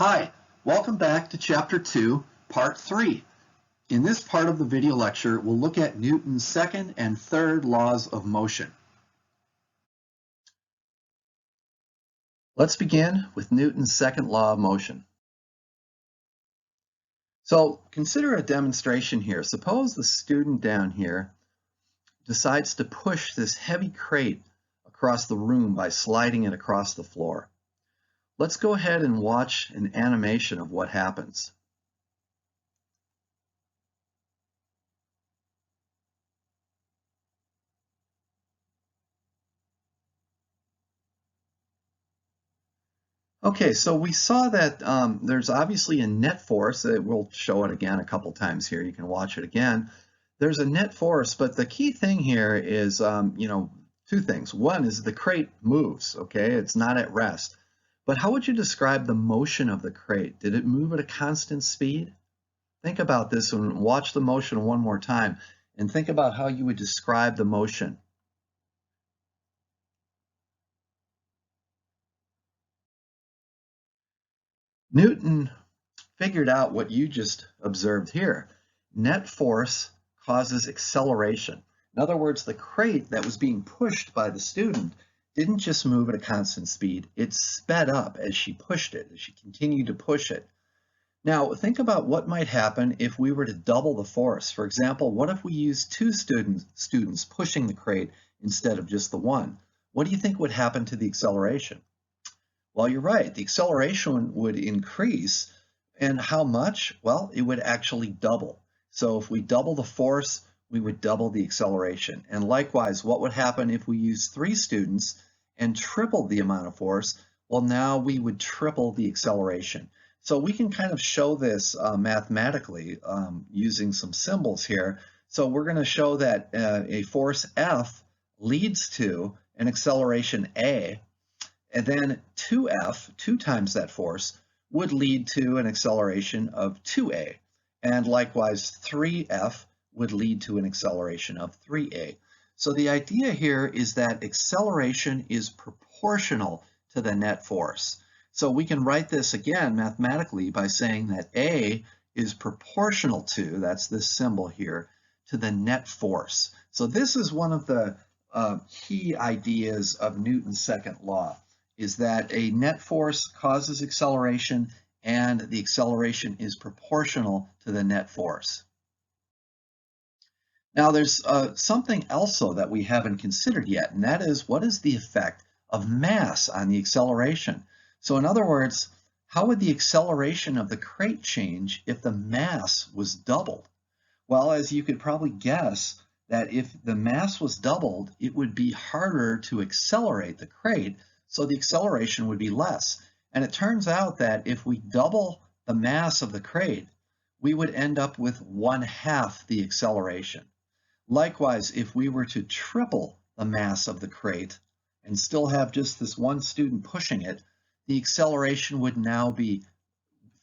Hi, welcome back to Chapter 2, Part 3. In this part of the video lecture, we'll look at Newton's second and third laws of motion. Let's begin with Newton's second law of motion. So consider a demonstration here. Suppose the student down here decides to push this heavy crate across the room by sliding it across the floor. Let's go ahead and watch an animation of what happens. Okay, so we saw that there's obviously a net force. We'll show it again a couple times here. You can watch it again. There's a net force, but the key thing here is, two things. One is the crate moves, okay? It's not at rest. But how would you describe the motion of the crate? Did it move at a constant speed? Think about this and watch the motion one more time and think about how you would describe the motion. Newton figured out what you just observed here. Net force causes acceleration. In other words, the crate that was being pushed by the student didn't just move at a constant speed, it sped up as she pushed it, as she continued to push it. Now, think about what might happen if we were to double the force. For example, what if we used two students pushing the crate instead of just the one? What do you think would happen to the acceleration? Well, you're right, the acceleration would increase. And how much? Well, it would actually double. So if we double the force, we would double the acceleration. And likewise, what would happen if we used three students and tripled the amount of force? Well, now we would triple the acceleration. So we can kind of show this mathematically using some symbols here. So we're going to show that a force F leads to an acceleration A, and then 2F, 2 times that force, would lead to an acceleration of 2A. And likewise, 3F would lead to an acceleration of 3A. So the idea here is that acceleration is proportional to the net force. So we can write this again mathematically by saying that A is proportional to, that's this symbol here, to the net force. So this is one of the key ideas of Newton's second law, is that a net force causes acceleration and the acceleration is proportional to the net force. Now there's something else though that we haven't considered yet, and that is, what is the effect of mass on the acceleration? So in other words, how would the acceleration of the crate change if the mass was doubled? Well, as you could probably guess, that if the mass was doubled, it would be harder to accelerate the crate, so the acceleration would be less. And it turns out that if we double the mass of the crate, we would end up with 1/2 the acceleration. Likewise, if we were to triple the mass of the crate and still have just this one student pushing it, the acceleration would now be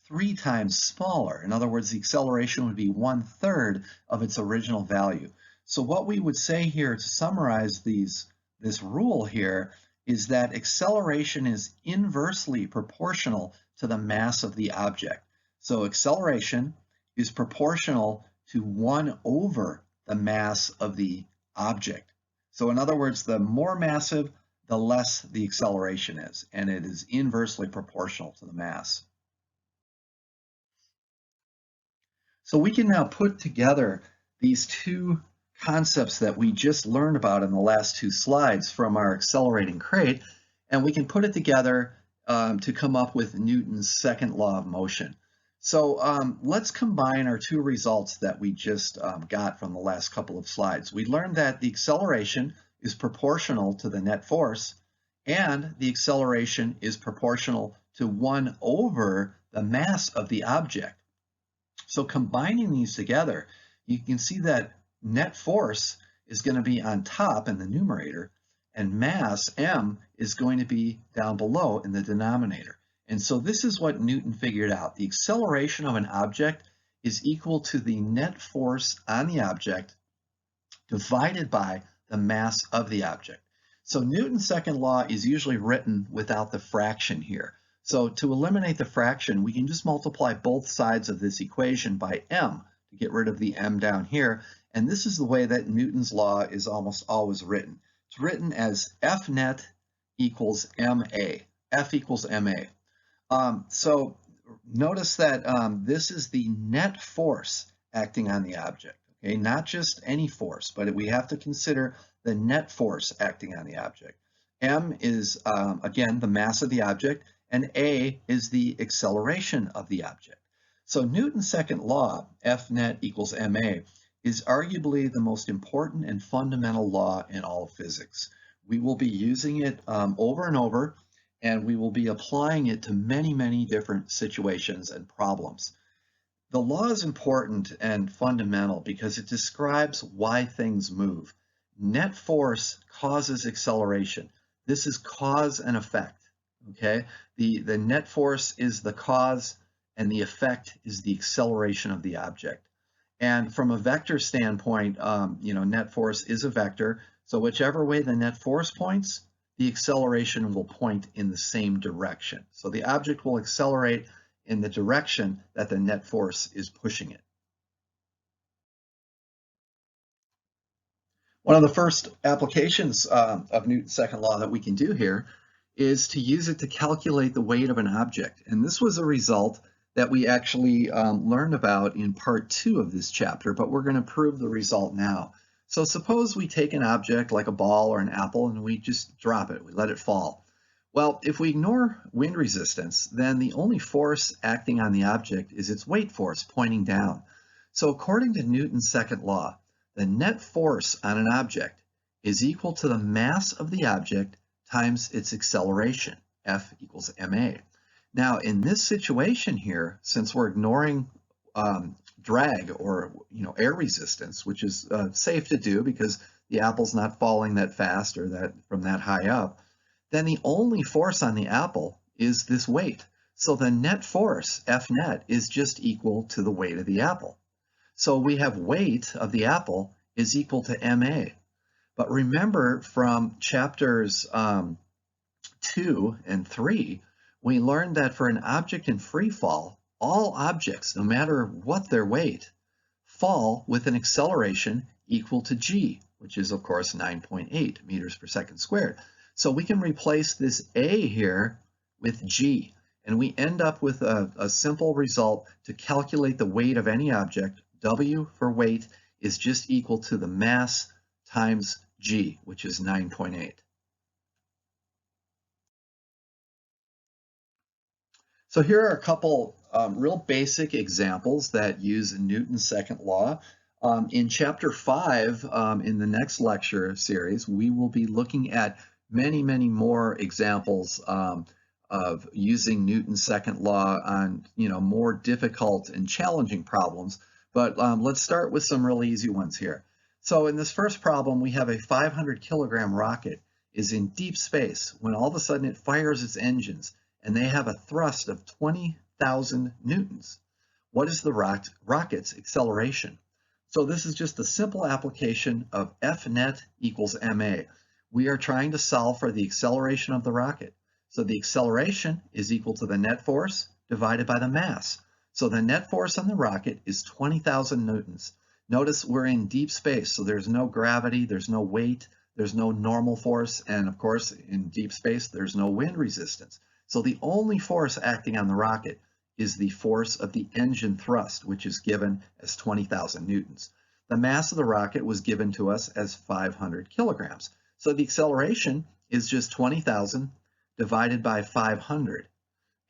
3 times smaller. In other words, the acceleration would be 1/3 of its original value. So what we would say here to summarize this rule here is that acceleration is inversely proportional to the mass of the object. So acceleration is proportional to 1 over the mass of the object. So in other words, the more massive, the less the acceleration is, and it is inversely proportional to the mass. So we can now put together these two concepts that we just learned about in the last 2 slides from our accelerating crate, and we can put it together to come up with Newton's second law of motion. So let's combine our 2 results that we just got from the last couple of slides. We learned that the acceleration is proportional to the net force, and the acceleration is proportional to 1 over the mass of the object. So combining these together, you can see that net force is going to be on top in the numerator, and mass, m, is going to be down below in the denominator. And so this is what Newton figured out. The acceleration of an object is equal to the net force on the object divided by the mass of the object. So Newton's second law is usually written without the fraction here. So to eliminate the fraction, we can just multiply both sides of this equation by m to get rid of the m down here. And this is the way that Newton's law is almost always written. It's written as F net equals ma. F equals ma. So notice that this is the net force acting on the object. Okay, not just any force, but we have to consider the net force acting on the object. M is, again, the mass of the object, and A is the acceleration of the object. So Newton's second law, F net equals ma, is arguably the most important and fundamental law in all of physics. We will be using it over and over, and we will be applying it to many, many different situations and problems. The law is important and fundamental because it describes why things move. Net force causes acceleration. This is cause and effect, okay? The net force is the cause and the effect is the acceleration of the object. And from a vector standpoint, net force is a vector. So whichever way the net force points, the acceleration will point in the same direction. So the object will accelerate in the direction that the net force is pushing it. One of the first applications of Newton's second law that we can do here is to use it to calculate the weight of an object. And this was a result that we actually learned about in part 2 of this chapter, but we're going to prove the result now. So suppose we take an object like a ball or an apple and we just drop it, we let it fall. Well, if we ignore wind resistance, then the only force acting on the object is its weight force pointing down. So according to Newton's second law, the net force on an object is equal to the mass of the object times its acceleration, F equals ma. Now, in this situation here, since we're ignoring drag or air resistance, which is safe to do because the apple's not falling that fast or that from that high up, then the only force on the apple is this weight. So the net force, F net, is just equal to the weight of the apple. So we have weight of the apple is equal to ma. But remember from chapters 2 and 3, we learned that for an object in free fall, all objects, no matter what their weight, fall with an acceleration equal to g, which is of course 9.8 meters per second squared. So we can replace this a here with g, and we end up with a simple result to calculate the weight of any object. W for weight is just equal to the mass times g, which is 9.8. So here are a couple real basic examples that use Newton's second law. In chapter 5, in the next lecture series, we will be looking at many, many more examples of using Newton's second law on more difficult and challenging problems. But let's start with some real easy ones here. So in this first problem, we have a 500 kilogram rocket is in deep space when all of a sudden it fires its engines and they have a thrust of 20,000 newtons. What is the rocket's acceleration? So this is just a simple application of F net equals ma. We are trying to solve for the acceleration of the rocket. So the acceleration is equal to the net force divided by the mass. So the net force on the rocket is 20,000 newtons. Notice we're in deep space, so there's no gravity, there's no weight, there's no normal force, and of course in deep space there's no wind resistance. So the only force acting on the rocket is the force of the engine thrust, which is given as 20,000 newtons. The mass of the rocket was given to us as 500 kilograms. So the acceleration is just 20,000 divided by 500.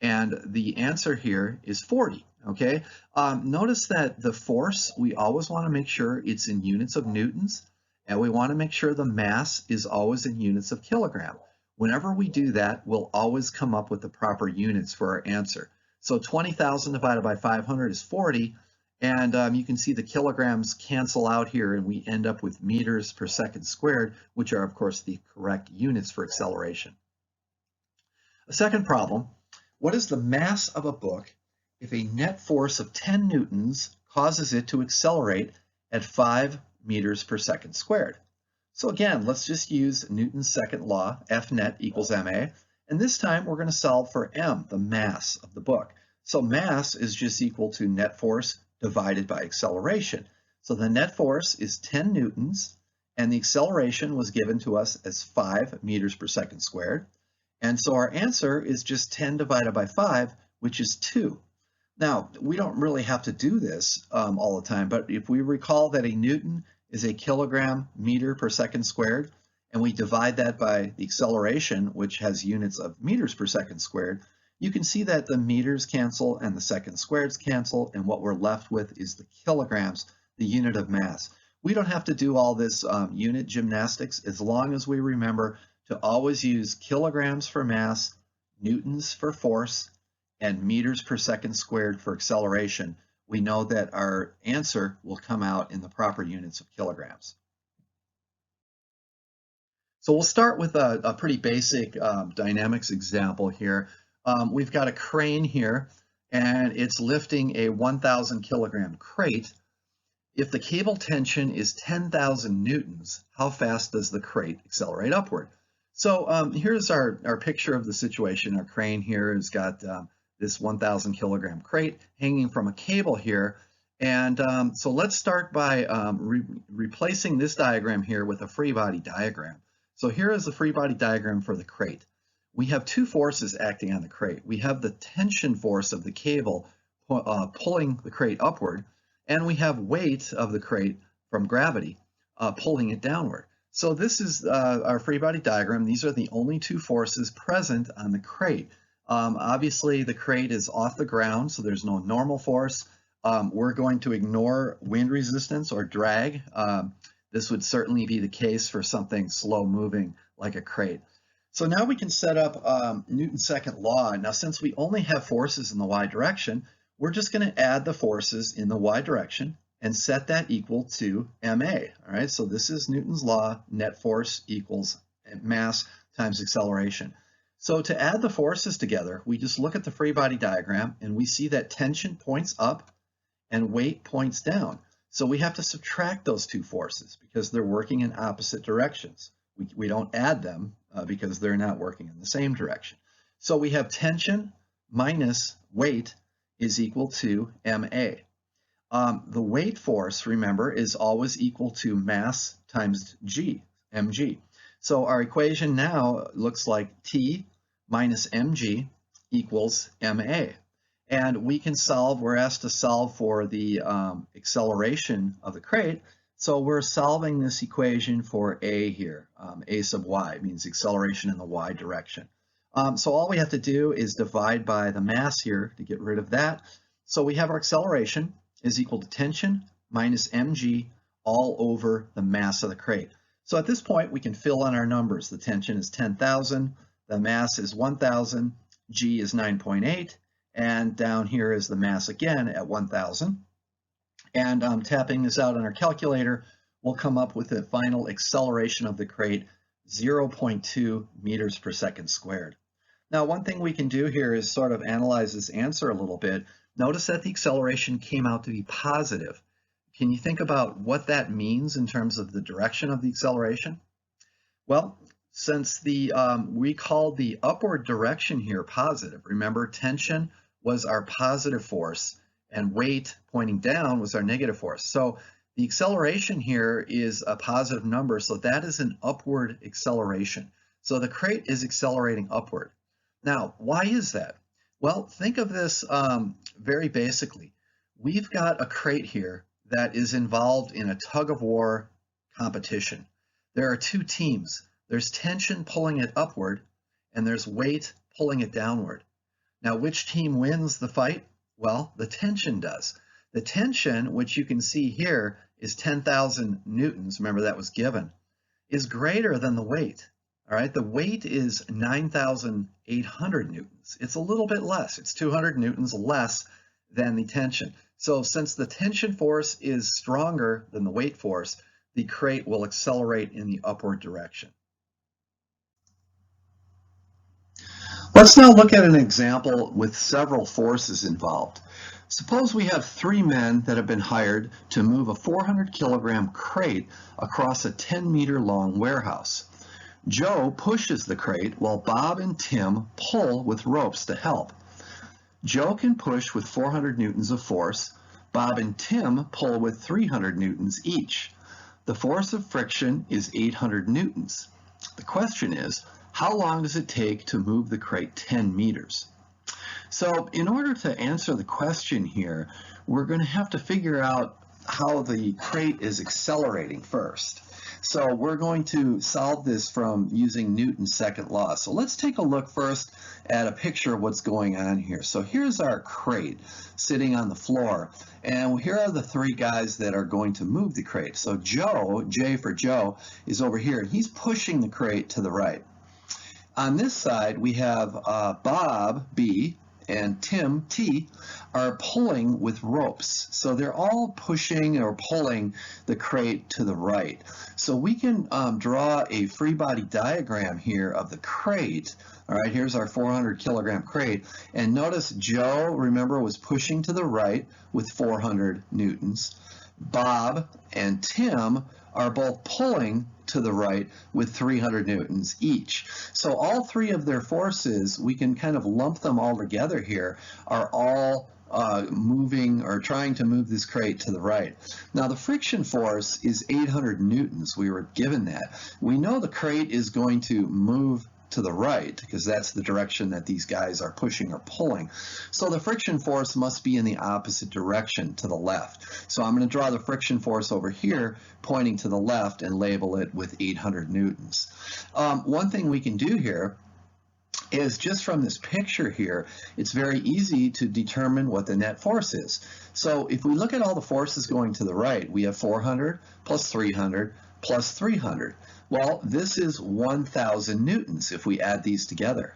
And the answer here is 40, okay? Notice that the force, we always want to make sure it's in units of newtons, and we want to make sure the mass is always in units of kilogram. Whenever we do that, we'll always come up with the proper units for our answer. So 20,000 divided by 500 is 40, and you can see the kilograms cancel out here, and we end up with meters per second squared, which are, of course, the correct units for acceleration. A second problem, what is the mass of a book if a net force of 10 newtons causes it to accelerate at 5 meters per second squared? So again, let's just use Newton's second law, F net equals ma, And this time we're going to solve for m, the mass of the book. So mass is just equal to net force divided by acceleration. So the net force is 10 newtons, and the acceleration was given to us as 5 meters per second squared. And so our answer is just 10 divided by 5, which is 2. Now, we don't really have to do this all the time, but if we recall that a newton is a kilogram meter per second squared, and we divide that by the acceleration, which has units of meters per second squared, you can see that the meters cancel and the second squareds cancel, and what we're left with is the kilograms, the unit of mass. We don't have to do all this unit gymnastics as long as we remember to always use kilograms for mass, newtons for force, and meters per second squared for acceleration. We know that our answer will come out in the proper units of kilograms. So we'll start with a pretty basic dynamics example here. We've got a crane here, and it's lifting a 1,000 kilogram crate. If the cable tension is 10,000 newtons, how fast does the crate accelerate upward? So here's our picture of the situation. Our crane here has got this 1,000 kilogram crate hanging from a cable here. And so let's start by replacing this diagram here with a free body diagram. So here is the free body diagram for the crate. We have two forces acting on the crate. We have the tension force of the cable pulling the crate upward, and we have weight of the crate from gravity pulling it downward. So this is our free body diagram. These are the only two forces present on the crate. Obviously, the crate is off the ground, so there's no normal force. We're going to ignore wind resistance or drag. This would certainly be the case for something slow moving like a crate. So now we can set up Newton's second law. Now, since we only have forces in the y direction, we're just going to add the forces in the y direction and set that equal to ma. All right, so this is Newton's law, net force equals mass times acceleration. So to add the forces together, we just look at the free body diagram and we see that tension points up and weight points down. So we have to subtract those two forces because they're working in opposite directions. We don't add them because they're not working in the same direction. So we have tension minus weight is equal to ma. The weight force, remember, is always equal to mass times g, mg. So our equation now looks like T minus mg equals ma. And we can solve, we're asked to solve for the acceleration of the crate. So we're solving this equation for a here. A sub y means acceleration in the y direction. So all we have to do is divide by the mass here to get rid of that. So we have our acceleration is equal to tension minus mg all over the mass of the crate. So at this point, we can fill in our numbers. The tension is 10,000, the mass is 1,000, g is 9.8, and down here is the mass again at 1,000. And tapping this out on our calculator, we'll come up with the final acceleration of the crate, 0.2 meters per second squared. Now, one thing we can do here is sort of analyze this answer a little bit. Notice that the acceleration came out to be positive. Can you think about what that means in terms of the direction of the acceleration? Well, since we called the upward direction here positive, remember tension was our positive force and weight pointing down was our negative force. So the acceleration here is a positive number, so that is an upward acceleration. So the crate is accelerating upward. Now, why is that? Well, think of this very basically. We've got a crate here that is involved in a tug-of-war competition. There are two teams. There's tension pulling it upward, and there's weight pulling it downward. Now, which team wins the fight? Well, the tension does. The tension, which you can see here, is 10,000 newtons, remember that was given, is greater than the weight. All right, the weight is 9,800 newtons. It's a little bit less. It's 200 newtons less than the tension. So since the tension force is stronger than the weight force, the crate will accelerate in the upward direction. Let's now look at an example with several forces involved. Suppose we have 3 men that have been hired to move a 400 kilogram crate across a 10-meter long warehouse. Joe pushes the crate while Bob and Tim pull with ropes to help. Joe can push with 400 newtons of force. Bob and Tim pull with 300 newtons each. The force of friction is 800 newtons. The question is, how long does it take to move the crate 10 meters? So in order to answer the question here, we're going to have to figure out how the crate is accelerating first. So we're going to solve this from using Newton's second law. So let's take a look first at a picture of what's going on here. So here's our crate sitting on the floor, and here are the three guys that are going to move the crate. So Joe, J for Joe, is over here, and he's pushing the crate to the right. On this side, we have Bob, B, and Tim, T, are pulling with ropes. So they're all pushing or pulling the crate to the right. So we can draw a free body diagram here of the crate. All right, here's our 400 kilogram crate. And notice Joe, remember, was pushing to the right with 400 newtons. Bob and Tim are both pulling to the right with 300 newtons each. So all three of their forces, we can kind of lump them all together here, are all moving or trying to move this crate to the right. Now the friction force is 800 newtons. We were given that. We know the crate is going to move to the right because that's the direction that these guys are pushing or pulling. So the friction force must be in the opposite direction, to the left. So I'm going to draw the friction force over here pointing to the left and label it with 800 newtons. One thing we can do here is just from this picture here, it's very easy to determine what the net force is. So if we look at all the forces going to the right, we have 400 plus 300 plus 300. Well, this is 1,000 newtons if we add these together.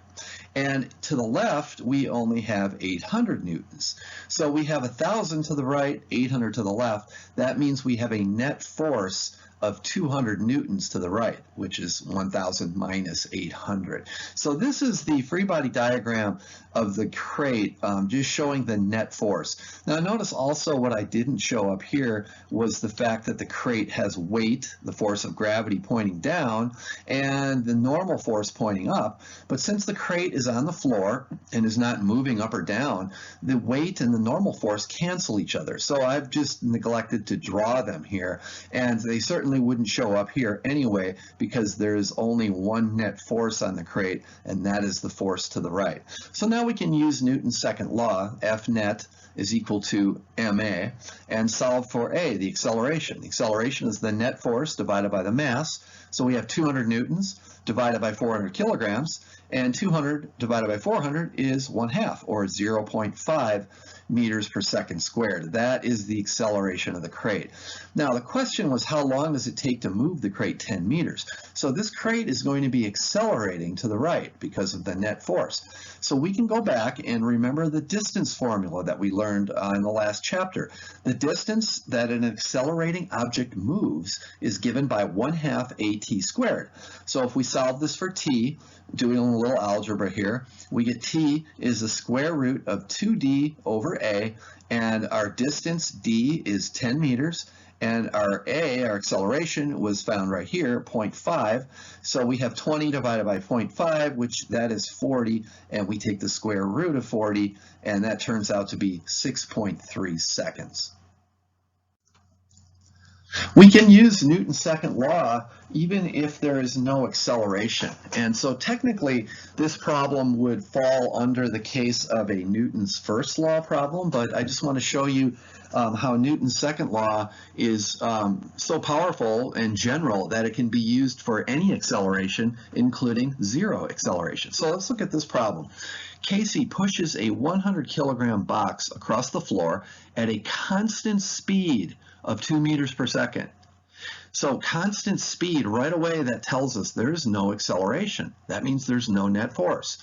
And to the left, we only have 800 newtons. So we have 1,000 to the right, 800 to the left. That means we have a net force of 200 newtons to the right, which is 1,000 minus 800. So this is the free body diagram of the crate, just showing the net force. Now notice also what I didn't show up here was the fact that the crate has weight, the force of gravity pointing down, and the normal force pointing up. But since the crate is on the floor and is not moving up or down, the weight and the normal force cancel each other. So I've just neglected to draw them here, and they certainly wouldn't show up here anyway because there's only one net force on the crate, and that is the force to the right. So now we can use Newton's second law, F net is equal to ma, and solve for a, the acceleration. The acceleration is the net force divided by the mass. So we have 200 newtons divided by 400 kilograms, and 200 divided by 400 is 1/2, or 0.5 meters per second squared. That is the acceleration of the crate. Now the question was, how long does it take to move the crate 10 meters? So this crate is going to be accelerating to the right because of the net force. So we can go back and remember the distance formula that we learned in the last chapter. The distance that an accelerating object moves is given by 1/2 at squared. So if we solve this for t, doing a little algebra here, we get t is the square root of 2d over a, and our distance d is 10 meters, and our a, our acceleration, was found right here, 0.5. So we have 20 divided by 0.5, which that is 40, and we take the square root of 40, and that turns out to be 6.3 seconds. We can use Newton's second law even if there is no acceleration. And so technically this problem would fall under the case of a Newton's first law problem, but I just want to show you how Newton's second law is so powerful and general that it can be used for any acceleration, including zero acceleration. So let's look at this problem. Casey pushes a 100 kilogram box across the floor at a constant speed of 2 meters per second. So constant speed, right away, that tells us there's no acceleration. That means there's no net force.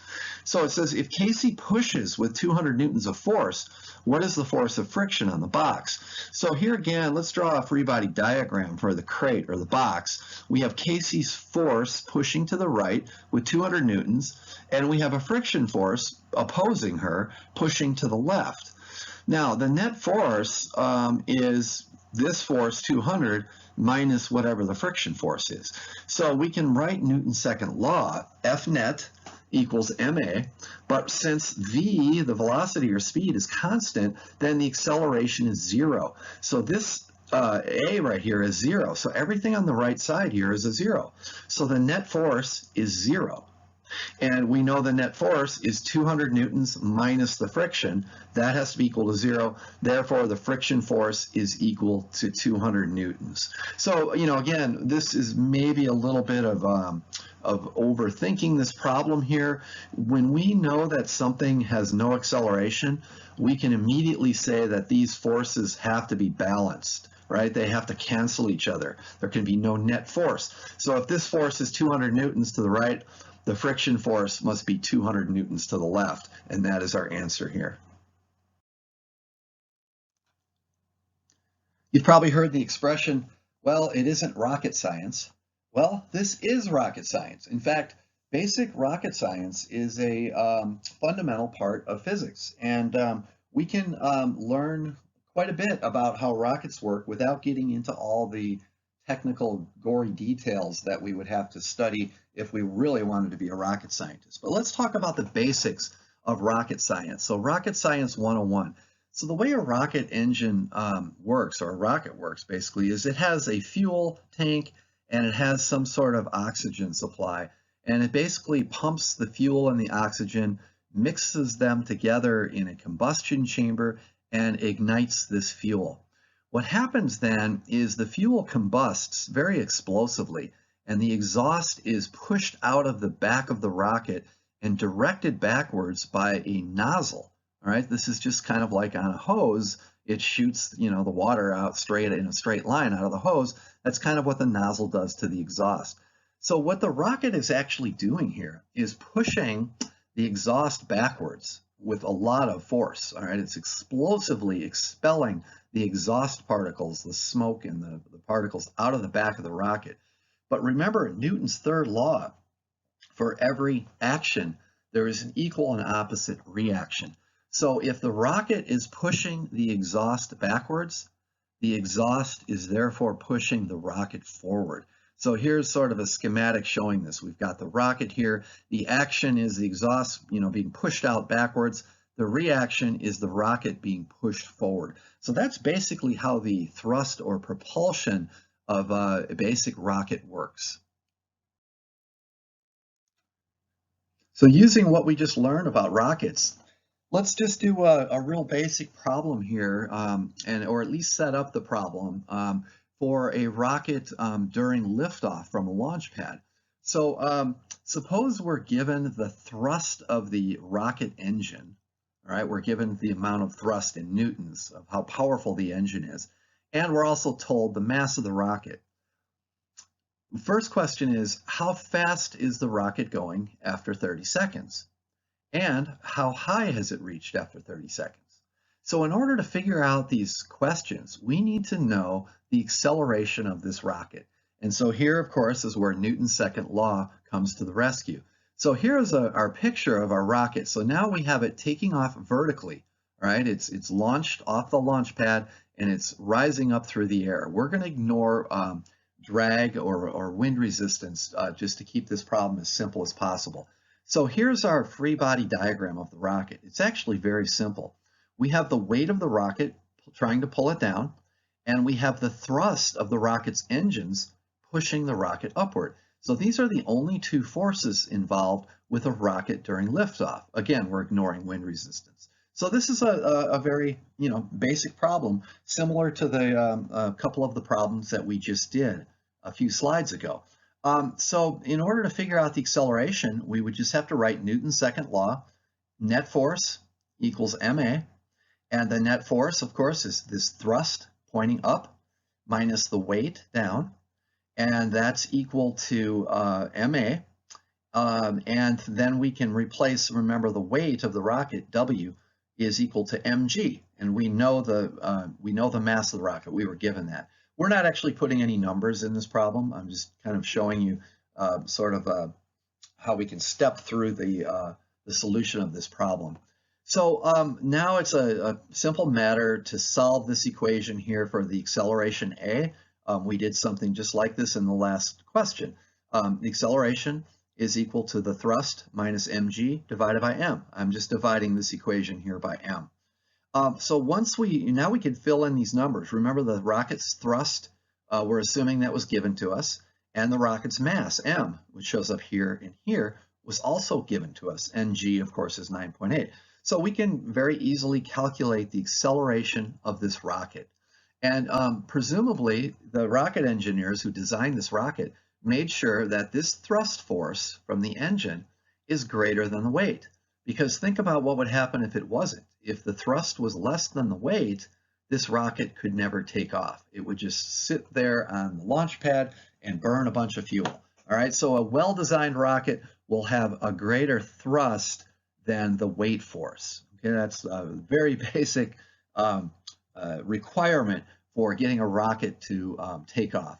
So it says if Casey pushes with 200 newtons of force, what is the force of friction on the box? So here again, let's draw a free body diagram for the crate or the box. We have Casey's force pushing to the right with 200 newtons, and we have a friction force opposing her pushing to the left. Now the net force is this force 200 minus whatever the friction force is. So we can write Newton's second law, F net equals ma, but since v, the velocity or speed, is constant, then the acceleration is 0. So this a right here is 0. So everything on the right side here is a 0. So the net force is 0. And we know the net force is 200 newtons minus the friction. That has to be equal to 0. Therefore, the friction force is equal to 200 newtons. So, again, this is maybe a little bit of overthinking this problem here. When we know that something has no acceleration, we can immediately say that these forces have to be balanced, right? They have to cancel each other. There can be no net force. So if this force is 200 newtons to the right, the friction force must be 200 newtons to the left, and that is our answer here. You've probably heard the expression, well, it isn't rocket science. Well, this is rocket science. In fact, basic rocket science is a fundamental part of physics, and we can learn quite a bit about how rockets work without getting into all the technical, gory details that we would have to study if we really wanted to be a rocket scientist. But let's talk about the basics of rocket science. So Rocket Science 101. So the way a rocket engine works, or a rocket works basically, is it has a fuel tank and it has some sort of oxygen supply. And it basically pumps the fuel and the oxygen, mixes them together in a combustion chamber, and ignites this fuel. What happens then is the fuel combusts very explosively, and the exhaust is pushed out of the back of the rocket and directed backwards by a nozzle. All right, this is just kind of like on a hose. It shoots, the water out straight in a straight line out of the hose. That's kind of what the nozzle does to the exhaust. So what the rocket is actually doing here is pushing the exhaust backwards with a lot of force. All right, it's explosively expelling the exhaust particles, the smoke and the particles out of the back of the rocket. But remember Newton's third law, for every action, there is an equal and opposite reaction. So if the rocket is pushing the exhaust backwards, the exhaust is therefore pushing the rocket forward. So here's sort of a schematic showing this. We've got the rocket here. The action is the exhaust, being pushed out backwards. The reaction is the rocket being pushed forward. So that's basically how the thrust or propulsion of a basic rocket works. So using what we just learned about rockets, let's just do a real basic problem here, or at least set up the problem for a rocket during liftoff from a launch pad. So suppose we're given the thrust of the rocket engine. All right, we're given the amount of thrust in newtons of how powerful the engine is, and we're also told the mass of the rocket. The first question is, how fast is the rocket going after 30 seconds? And how high has it reached after 30 seconds? So in order to figure out these questions, we need to know the acceleration of this rocket. And so here, of course, is where Newton's second law comes to the rescue. So here's our picture of our rocket. So now we have it taking off vertically, right? It's launched off the launch pad and it's rising up through the air. We're going to ignore drag or wind resistance just to keep this problem as simple as possible. So here's our free body diagram of the rocket. It's actually very simple. We have the weight of the rocket trying to pull it down, and we have the thrust of the rocket's engines pushing the rocket upward. So these are the only two forces involved with a rocket during liftoff. Again, we're ignoring wind resistance. So this is a very basic problem, similar to the couple of the problems that we just did a few slides ago. So in order to figure out the acceleration, we would just have to write Newton's second law. Net force equals ma, and the net force, of course, is this thrust pointing up minus the weight down, and that's equal to ma. And then we can replace, remember, the weight of the rocket, W, is equal to mg, and we know the mass of the rocket. We were given that. We're not actually putting any numbers in this problem. I'm just kind of showing you how we can step through the solution of this problem. So now it's a simple matter to solve this equation here for the acceleration A. We did something just like this in the last question. The acceleration is equal to the thrust minus mg divided by m. I'm just dividing this equation here by m. So now we can fill in these numbers. Remember the rocket's thrust, we're assuming that was given to us, and the rocket's mass, m, which shows up here and here, was also given to us, and g, of course, is 9.8. So we can very easily calculate the acceleration of this rocket. And presumably, the rocket engineers who designed this rocket made sure that this thrust force from the engine is greater than the weight. Because think about what would happen if it wasn't. If the thrust was less than the weight, this rocket could never take off. It would just sit there on the launch pad and burn a bunch of fuel. All right, so a well-designed rocket will have a greater thrust than the weight force. Okay, that's a very basic requirement for getting a rocket to take off.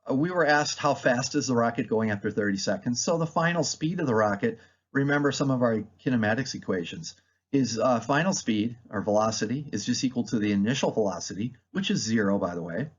We were asked how fast is the rocket going after 30 seconds. So the final speed of the rocket, remember some of our kinematics equations, is final speed, or velocity, is just equal to the initial velocity, which is 0, by the way,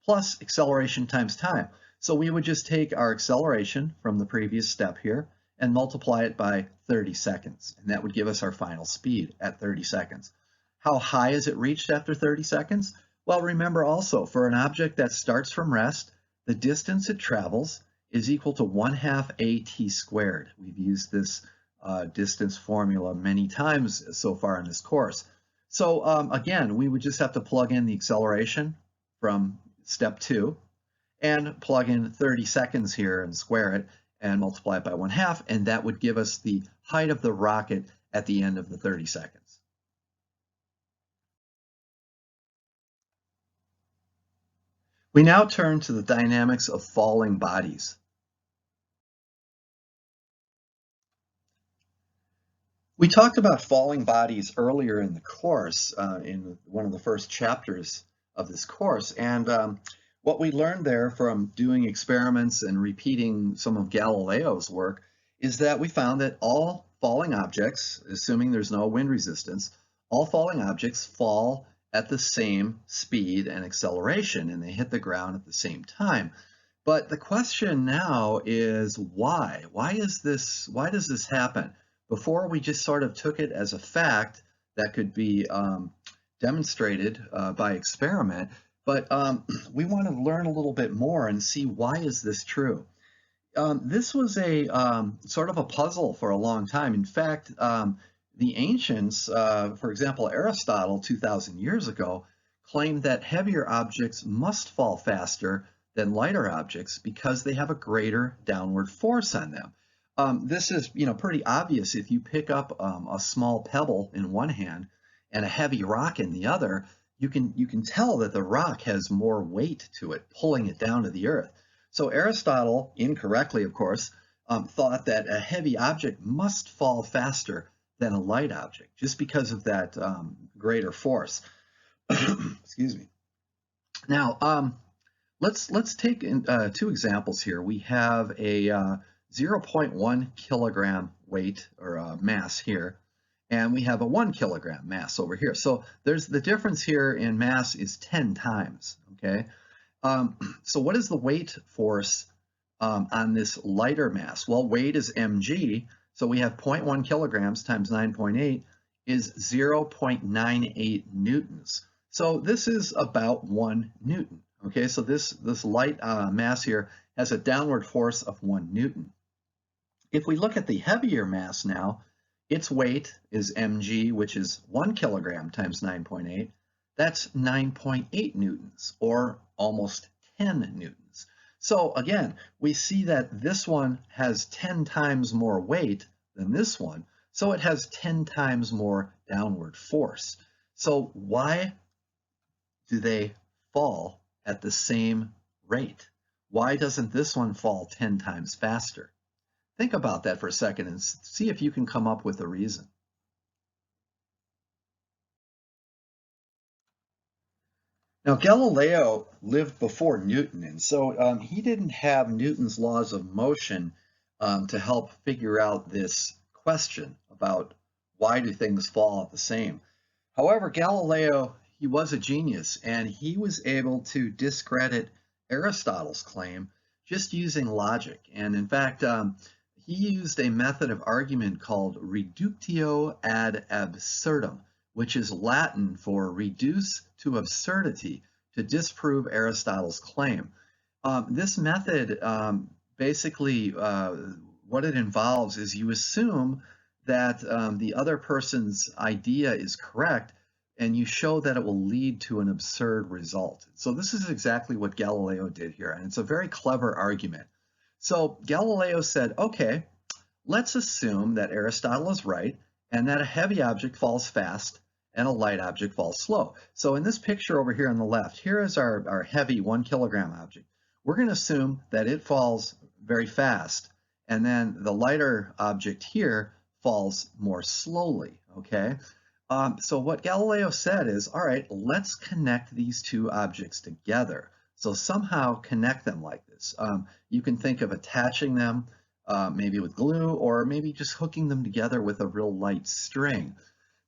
plus acceleration times time. So we would just take our acceleration from the previous step here and multiply it by 30 seconds. And that would give us our final speed at 30 seconds. How high is it reached after 30 seconds? Well, remember also, for an object that starts from rest, the distance it travels is equal to 1/2 at squared. We've used this distance formula many times so far in this course. So again, we would just have to plug in the acceleration from step 2 and plug in 30 seconds here and square it and multiply it by 1/2, and that would give us the height of the rocket at the end of the 30 seconds. We now turn to the dynamics of falling bodies. We talked about falling bodies earlier in the course, in one of the first chapters of this course, and what we learned there from doing experiments and repeating some of Galileo's work is that we found that all falling objects, assuming there's no wind resistance, all falling objects fall at the same speed and acceleration, and they hit the ground at the same time. But the question now is why? Why does this happen? Before, we just sort of took it as a fact that could be demonstrated by experiment, but we want to learn a little bit more and see why is this true. This was a sort of a puzzle for a long time. In fact, the ancients, for example, Aristotle 2,000 years ago, claimed that heavier objects must fall faster than lighter objects because they have a greater downward force on them. This is, pretty obvious. If you pick up a small pebble in one hand and a heavy rock in the other, you can tell that the rock has more weight to it, pulling it down to the earth. So Aristotle, incorrectly, of course, thought that a heavy object must fall faster than a light object, just because of that greater force. Excuse me. Now, let's take two examples here. We have a 0.1 kilogram weight or mass here, and we have a 1 kilogram mass over here. So there's the difference here in mass is 10 times, okay? So what is the weight force on this lighter mass? Well, weight is mg, so we have 0.1 kilograms times 9.8 is 0.98 newtons. So this is about 1 newton, okay? So this light mass here has a downward force of 1 newton. If we look at the heavier mass now, its weight is mg, which is 1 kilogram times 9.8. That's 9.8 newtons, or almost 10 newtons. So again, we see that this one has 10 times more weight than this one, so it has 10 times more downward force. So why do they fall at the same rate? Why doesn't this one fall 10 times faster? Think about that for a second and see if you can come up with a reason. Now, Galileo lived before Newton, and so he didn't have Newton's laws of motion to help figure out this question about why do things fall the same? However, Galileo, he was a genius, and he was able to discredit Aristotle's claim just using logic. And in fact, he used a method of argument called reductio ad absurdum, which is Latin for reduce to absurdity to disprove Aristotle's claim. This method basically what it involves is you assume that the other person's idea is correct, and you show that it will lead to an absurd result. So this is exactly what Galileo did here, and it's a very clever argument. So Galileo said, okay, let's assume that Aristotle is right and that a heavy object falls fast and a light object falls slow. So in this picture over here on the left, here is our heavy 1 kilogram object. We're going to assume that it falls very fast, and then the lighter object here falls more slowly, okay? So what Galileo said is, all right, let's connect these two objects together. So somehow connect them like this. You can think of attaching them maybe with glue, or maybe just hooking them together with a real light string.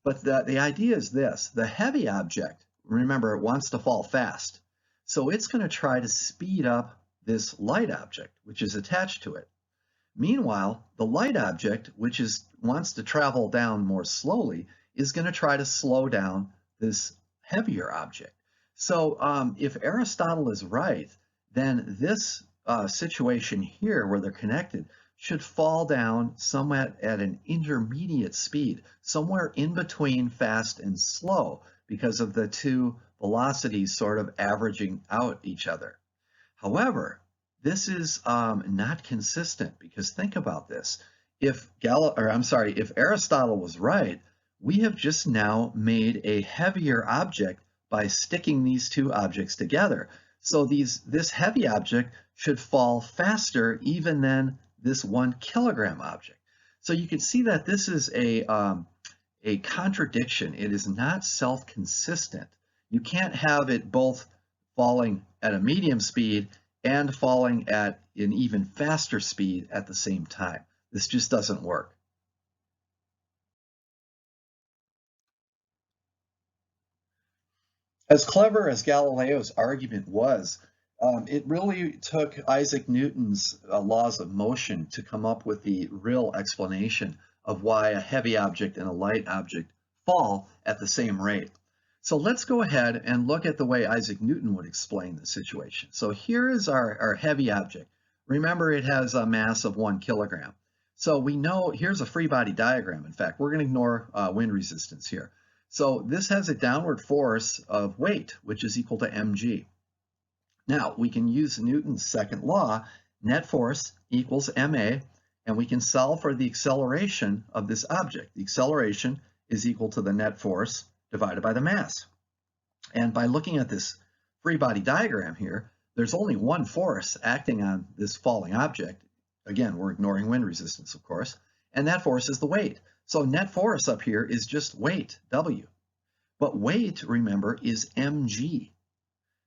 But the idea is this: the heavy object, remember, it wants to fall fast. So it's going to try to speed up this light object, which is attached to it. Meanwhile, the light object, which wants to travel down more slowly, is going to try to slow down this heavier object. So if Aristotle is right, then this situation here where they're connected should fall down somewhat at an intermediate speed, somewhere in between fast and slow, because of the two velocities sort of averaging out each other. However, this is not consistent, because think about this. If Aristotle was right, we have just now made a heavier object by sticking these two objects together. So this heavy object should fall faster even than this 1 kilogram object. So you can see that this is a contradiction. It is not self-consistent. You can't have it both falling at a medium speed and falling at an even faster speed at the same time. This just doesn't work. As clever as Galileo's argument was, it really took Isaac Newton's laws of motion to come up with the real explanation of why a heavy object and a light object fall at the same rate. So let's go ahead and look at the way Isaac Newton would explain the situation. So here is our heavy object. Remember, it has a mass of 1 kilogram. So we know, here's a free body diagram. In fact, we're going to ignore wind resistance here. So this has a downward force of weight, which is equal to mg. Now, we can use Newton's second law, net force equals ma, and we can solve for the acceleration of this object. The acceleration is equal to the net force divided by the mass. And by looking at this free body diagram here, there's only one force acting on this falling object. Again, we're ignoring wind resistance, of course, and that force is the weight. So net force up here is just weight, W. But weight, remember, is mg.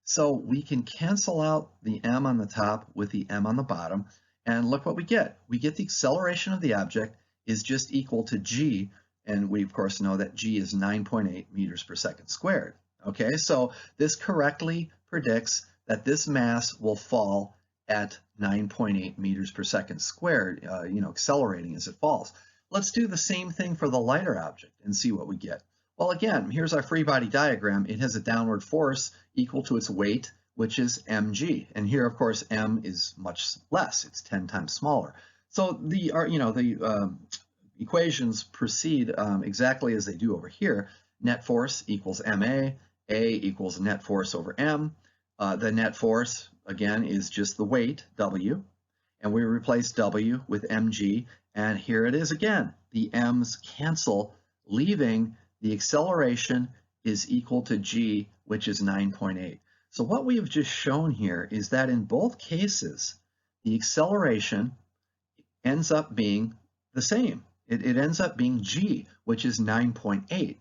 So we can cancel out the m on the top with the m on the bottom, and look what we get. We get the acceleration of the object is just equal to g, and we of course know that g is 9.8 meters per second squared. Okay, so this correctly predicts that this mass will fall at 9.8 meters per second squared, accelerating as it falls. Let's do the same thing for the lighter object and see what we get. Well, again, here's our free body diagram. It has a downward force equal to its weight, which is mg. And here, of course, m is much less. It's 10 times smaller. So the equations proceed exactly as they do over here. Net force equals ma, a equals net force over m. The net force, again, is just the weight, w. And we replace w with mg. And here it is again. The m's cancel, leaving the acceleration is equal to g, which is 9.8. So what we have just shown here is that in both cases, the acceleration ends up being the same. It ends up being g, which is 9.8.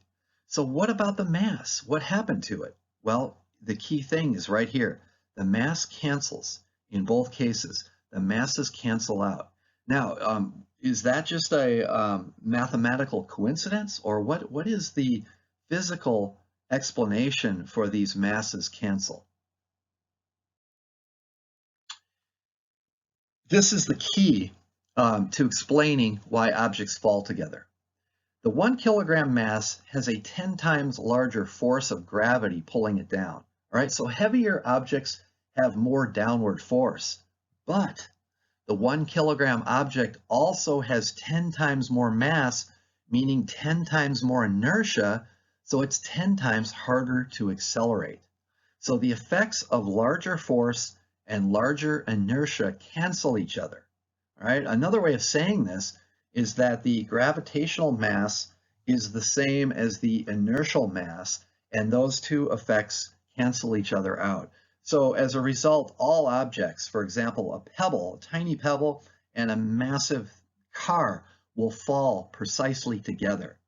So what about the mass? What happened to it? Well, the key thing is right here. The mass cancels in both cases. The masses cancel out. Now, Is that just a mathematical coincidence, or what is the physical explanation for these masses cancel? This is the key to explaining why objects fall together. The 1 kilogram mass has a 10 times larger force of gravity pulling it down. All right, so heavier objects have more downward force, but the 1 kilogram object also has 10 times more mass, meaning 10 times more inertia, so it's 10 times harder to accelerate. So the effects of larger force and larger inertia cancel each other. All right, another way of saying this is that the gravitational mass is the same as the inertial mass, and those two effects cancel each other out. So as a result, all objects, for example, a pebble, a tiny pebble, and a massive car will fall precisely together.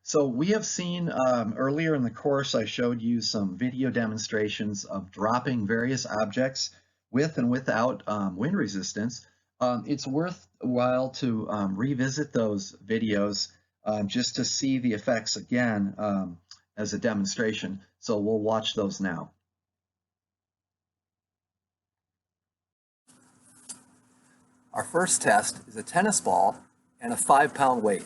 So we have seen earlier in the course, I showed you some video demonstrations of dropping various objects with and without wind resistance. It's worthwhile to revisit those videos just to see the effects again as a demonstration. So we'll watch those now. Our first test is a tennis ball and a 5-pound weight.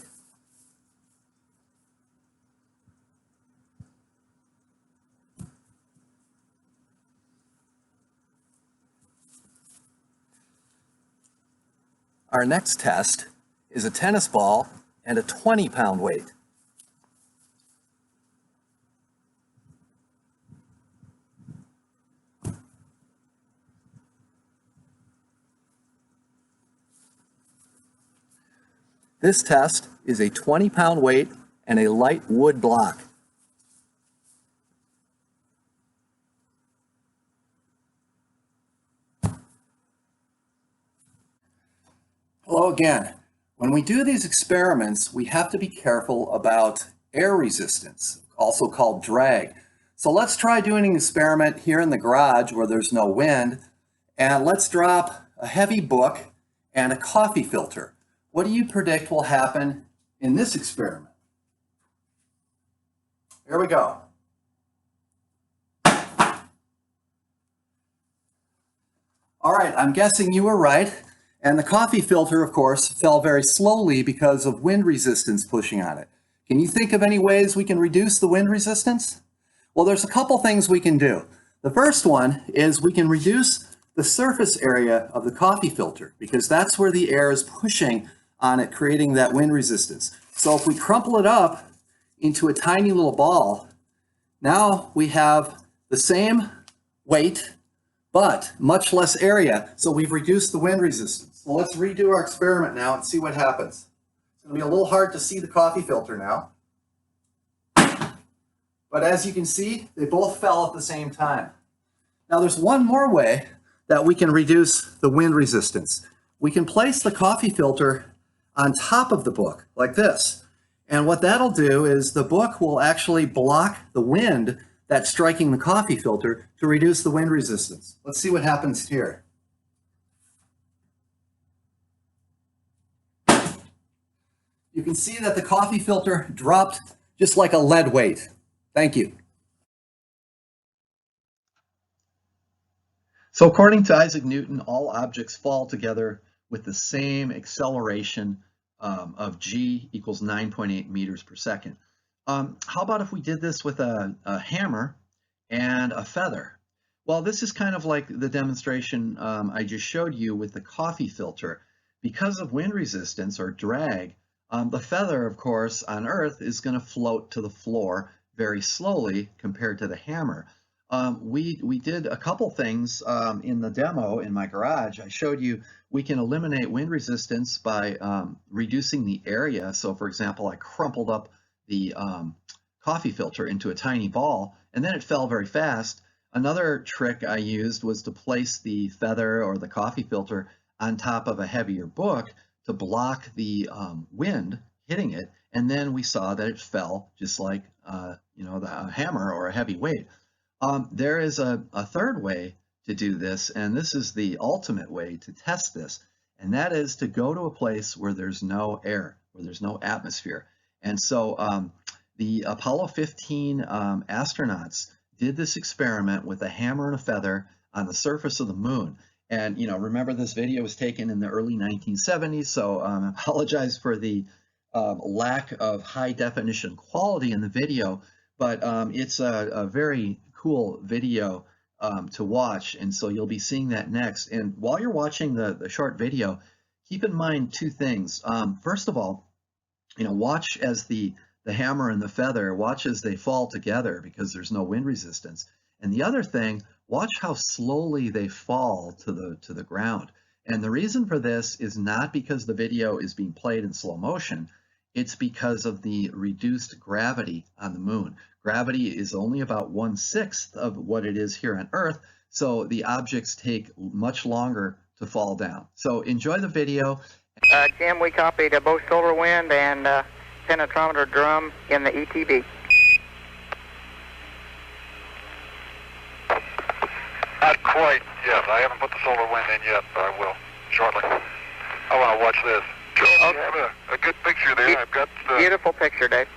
Our next test is a tennis ball and a 20-pound weight. This test is a 20-pound weight and a light wood block. Hello again. When we do these experiments, we have to be careful about air resistance, also called drag. So let's try doing an experiment here in the garage where there's no wind, and let's drop a heavy book and a coffee filter. What do you predict will happen in this experiment? Here we go. All right, I'm guessing you were right. And the coffee filter, of course, fell very slowly because of wind resistance pushing on it. Can you think of any ways we can reduce the wind resistance? Well, there's a couple things we can do. The first one is we can reduce the surface area of the coffee filter because that's where the air is pushing on it, creating that wind resistance. So if we crumple it up into a tiny little ball, now we have the same weight, but much less area. So we've reduced the wind resistance. So let's redo our experiment now and see what happens. It's going to be a little hard to see the coffee filter now. But as you can see, they both fell at the same time. Now there's one more way that we can reduce the wind resistance. We can place the coffee filter on top of the book like this. And what that'll do is the book will actually block the wind that's striking the coffee filter to reduce the wind resistance. Let's see what happens here. You can see that the coffee filter dropped just like a lead weight. Thank you. So according to Isaac Newton, all objects fall together with the same acceleration of g equals 9.8 meters per second. How about if we did this with a hammer and a feather? Well, this is kind of like the demonstration I just showed you with the coffee filter. Because of wind resistance or drag, the feather, of course, on Earth is going to float to the floor very slowly compared to the hammer. We did a couple things in the demo in my garage. I showed you we can eliminate wind resistance by reducing the area. So for example, I crumpled up the coffee filter into a tiny ball, and then it fell very fast. Another trick I used was to place the feather or the coffee filter on top of a heavier book to block the wind hitting it, and then we saw that it fell just like the hammer or a heavy weight. There is a third way to do this, and this is the ultimate way to test this, and that is to go to a place where there's no air, where there's no atmosphere. And so the Apollo 15 astronauts did this experiment with a hammer and a feather on the surface of the moon. And, remember this video was taken in the early 1970s, so I apologize for the lack of high definition quality in the video, but it's a very cool video to watch, and so you'll be seeing that next. And while you're watching the short video, keep in mind two things. First of all, watch as the hammer and the feather, watch as they fall together because there's no wind resistance. And the other thing, watch how slowly they fall to the ground. And the reason for this is not because the video is being played in slow motion, it's because of the reduced gravity on the moon. Gravity is only about 1/6 of what it is here on Earth, so the objects take much longer to fall down. So enjoy the video. Jim, we copied both solar wind and penetrometer drum in the ETB. Not quite yet. I haven't put the solar wind in yet, but I will shortly. I want to watch this. Joe, you have a good picture there. I've got beautiful picture, Dave.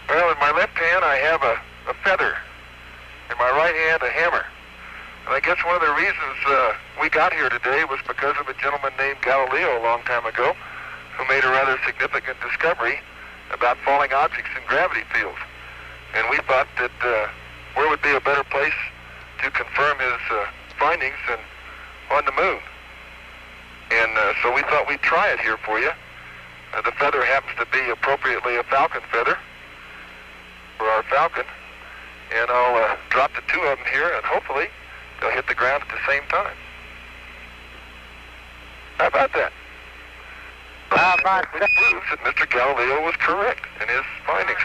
Well, in my left hand I have a feather. In my right hand a hammer. And I guess one of the reasons we got here today was because of a gentleman named Galileo a long time ago who made a rather significant discovery about falling objects in gravity fields. And we thought that where would be a better place to confirm his findings than on the moon. And so we thought we'd try it here for you. The feather happens to be appropriately a falcon feather for our falcon. And I'll drop the two of them here, and hopefully they'll hit the ground at the same time. How about that? Which proves that Mr. Galileo was correct in his findings.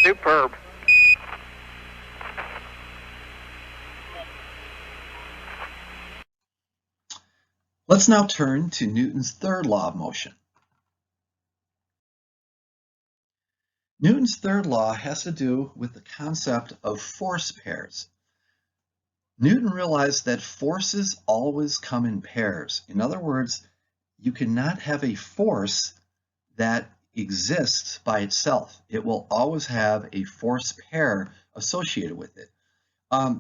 Superb. Let's now turn to Newton's third law of motion. Newton's third law has to do with the concept of force pairs. Newton realized that forces always come in pairs. In other words, you cannot have a force that exists by itself. It will always have a force pair associated with it.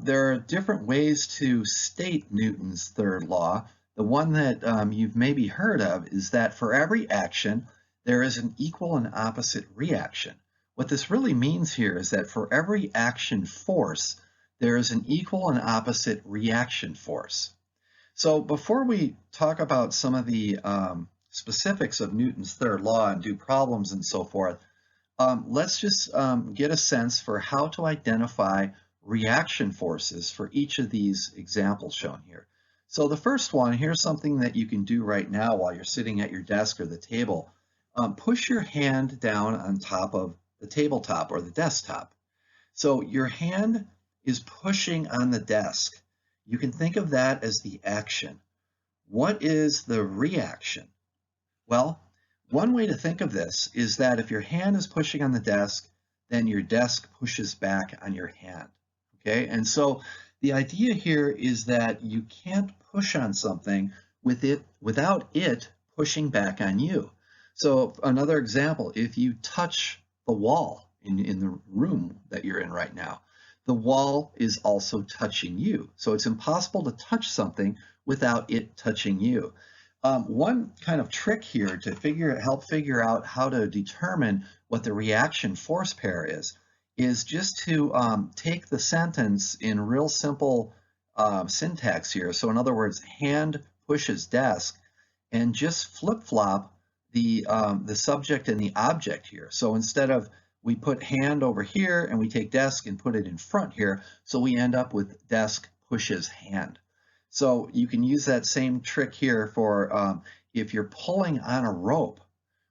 There are different ways to state Newton's third law. The one that you've maybe heard of is that for every action, there is an equal and opposite reaction. What this really means here is that for every action force, there is an equal and opposite reaction force. So before we talk about some of the specifics of Newton's third law and do problems and so forth, let's just get a sense for how to identify reaction forces for each of these examples shown here. So the first one, here's something that you can do right now while you're sitting at your desk or the table. Push your hand down on top of the tabletop or the desktop. So your hand is pushing on the desk. You can think of that as the action. What is the reaction? Well, one way to think of this is that if your hand is pushing on the desk, then your desk pushes back on your hand. Okay, and so the idea here is that you can't push on something without it pushing back on you. So another example, if you touch the wall in the room that you're in right now, the wall is also touching you. So it's impossible to touch something without it touching you. One kind of trick here to help figure out how to determine what the reaction force pair is just to take the sentence in real simple syntax here. So in other words, hand pushes desk, and just flip-flop the subject and the object here. So instead of, we put hand over here and we take desk and put it in front here, so we end up with desk pushes hand. So you can use that same trick here for if you're pulling on a rope,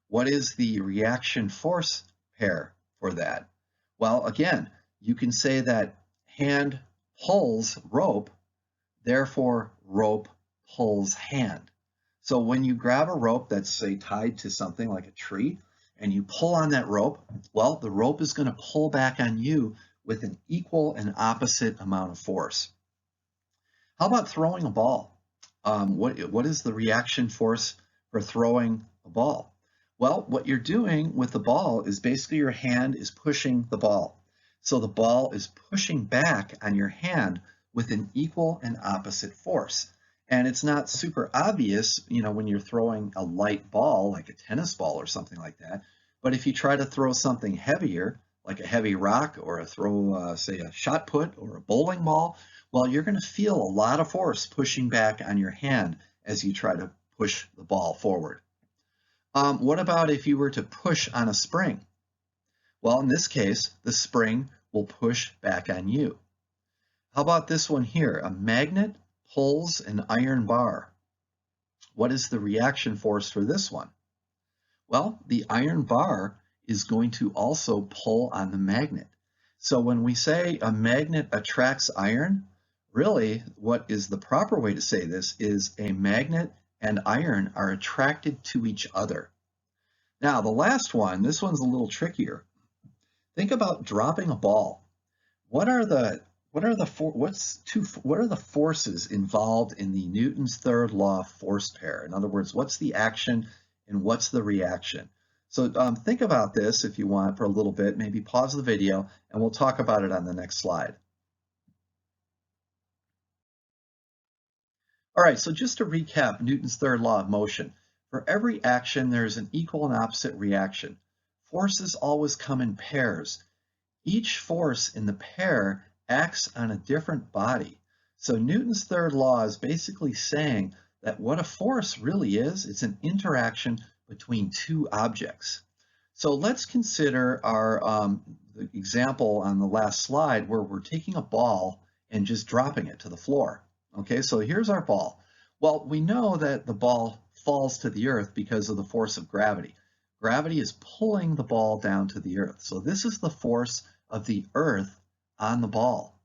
what is the reaction force pair for that? Well, again, you can say that hand pulls rope, therefore rope pulls hand. So when you grab a rope that's, say, tied to something like a tree, and you pull on that rope, well, the rope is going to pull back on you with an equal and opposite amount of force. How about throwing a ball? What is the reaction force for throwing a ball? Well, what you're doing with the ball is basically your hand is pushing the ball. So the ball is pushing back on your hand with an equal and opposite force. And it's not super obvious, when you're throwing a light ball, like a tennis ball or something like that. But if you try to throw something heavier, like a heavy rock, or say a shot put or a bowling ball, well, you're going to feel a lot of force pushing back on your hand as you try to push the ball forward. What about if you were to push on a spring? Well, in this case, the spring will push back on you. How about this one here? A magnet pulls an iron bar. What is the reaction force for this one? Well, the iron bar is going to also pull on the magnet. So when we say a magnet attracts iron, really what is the proper way to say this is a magnet and iron are attracted to each other. Now the last one, this one's a little trickier. Think about dropping a ball. What are the forces involved in the Newton's third law of force pair? In other words, what's the action and what's the reaction? So think about this if you want for a little bit, maybe pause the video and we'll talk about it on the next slide. All right, so just to recap Newton's third law of motion, for every action there's an equal and opposite reaction. Forces always come in pairs. Each force in the pair acts on a different body. So Newton's third law is basically saying that what a force really is, it's an interaction between two objects. So let's consider our example on the last slide where we're taking a ball and just dropping it to the floor. Okay, so here's our ball. Well, we know that the ball falls to the earth because of the force of gravity. Gravity is pulling the ball down to the earth. So this is the force of the earth on the ball.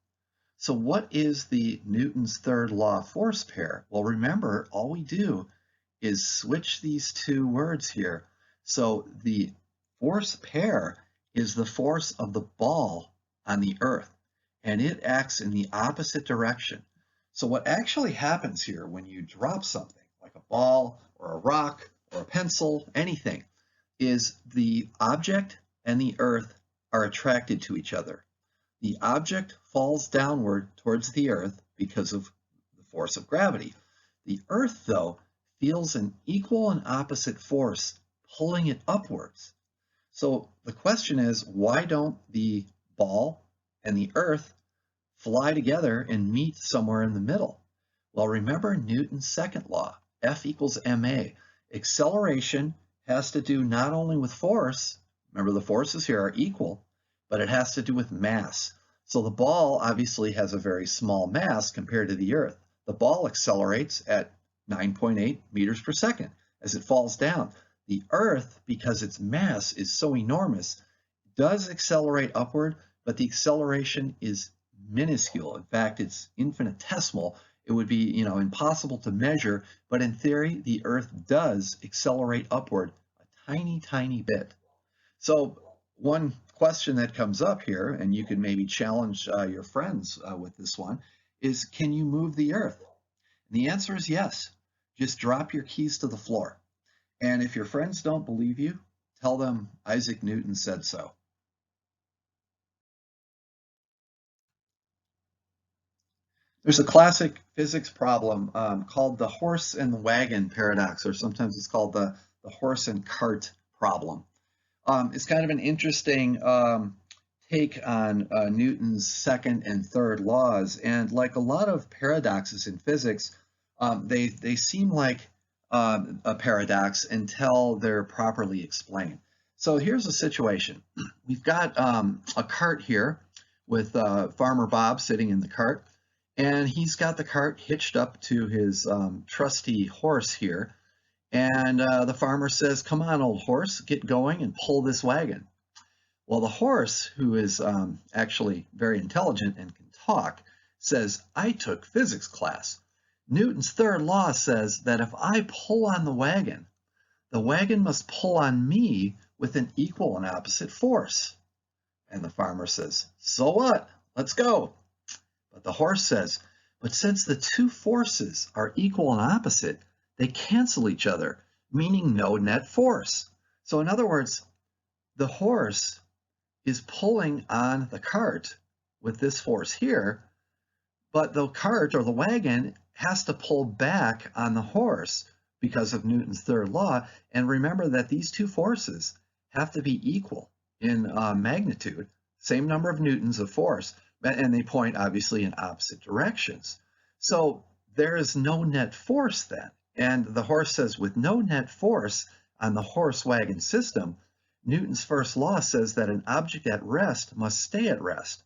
So what is the Newton's third law of force pair? Well, remember, all we do is switch these two words here. So the force pair is the force of the ball on the earth, and it acts in the opposite direction. So what actually happens here when you drop something, like a ball or a rock or a pencil, anything, is the object and the earth are attracted to each other. The object falls downward towards the earth because of the force of gravity. The earth, though, feels an equal and opposite force pulling it upwards. So the question is, why don't the ball and the earth fly together and meet somewhere in the middle? Well, remember Newton's second law, F equals ma. Acceleration has to do not only with force, remember the forces here are equal, but it has to do with mass. So the ball obviously has a very small mass compared to the earth. The ball accelerates at 9.8 meters per second as it falls down. The earth, because its mass is so enormous, does accelerate upward, but the acceleration is minuscule. In fact, it's infinitesimal. It would be, impossible to measure, but in theory, the earth does accelerate upward a tiny, tiny bit. So one question that comes up here, and you can maybe challenge your friends with this one, is can you move the earth? And the answer is yes. Just drop your keys to the floor. And if your friends don't believe you, tell them Isaac Newton said so. There's a classic physics problem called the horse and the wagon paradox, or sometimes it's called the horse and cart problem. It's kind of an interesting take on Newton's second and third laws, and like a lot of paradoxes in physics, they seem like a paradox until they're properly explained. So here's a situation. We've got a cart here with Farmer Bob sitting in the cart, and he's got the cart hitched up to his trusty horse here. And the farmer says, "Come on, old horse, get going and pull this wagon." Well, the horse, who is actually very intelligent and can talk, says, "I took physics class. Newton's third law says that if I pull on the wagon must pull on me with an equal and opposite force. And the farmer says, so what? Let's go. But the horse says, but since the two forces are equal and opposite, they cancel each other, meaning no net force. So in other words, the horse is pulling on the cart with this force here, but the cart or the wagon has to pull back on the horse because of Newton's third law. And remember that these two forces have to be equal in magnitude, same number of newtons of force, and they point obviously in opposite directions. So there is no net force then. And the horse says, with no net force on the horse-wagon system, Newton's first law says that an object at rest must stay at rest.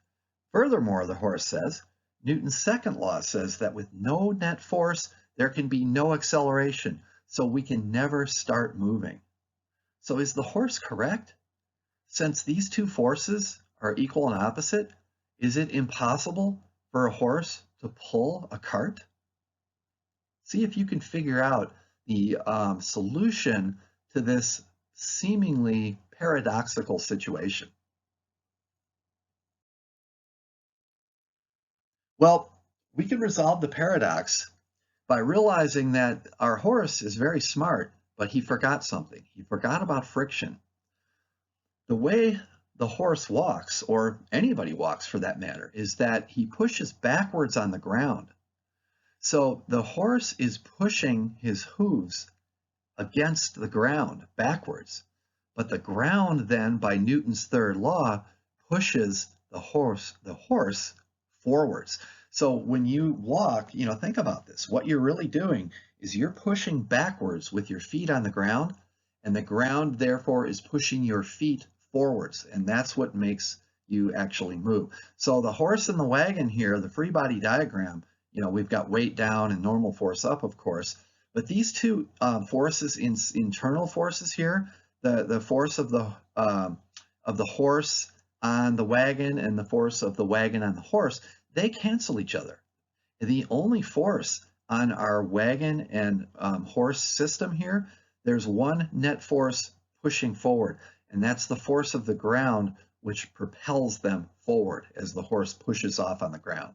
Furthermore, the horse says, Newton's second law says that with no net force, there can be no acceleration, so we can never start moving. So is the horse correct? Since these two forces are equal and opposite, is it impossible for a horse to pull a cart? See if you can figure out the solution to this seemingly paradoxical situation. Well, we can resolve the paradox by realizing that our horse is very smart, but he forgot something. He forgot about friction. The way the horse walks, or anybody walks for that matter, is that he pushes backwards on the ground. So the horse is pushing his hooves against the ground backwards, but the ground then, by Newton's third law, pushes the horse forwards. So when you walk, think about this. What you're really doing is you're pushing backwards with your feet on the ground, and the ground therefore is pushing your feet forwards, and that's what makes you actually move. So the horse and the wagon here, the free body diagram, we've got weight down and normal force up, of course, but these two forces, internal forces here, the force of the horse on the wagon and the force of the wagon on the horse, they cancel each other. The only force on our wagon and horse system here, there's one net force pushing forward, and that's the force of the ground, which propels them forward as the horse pushes off on the ground.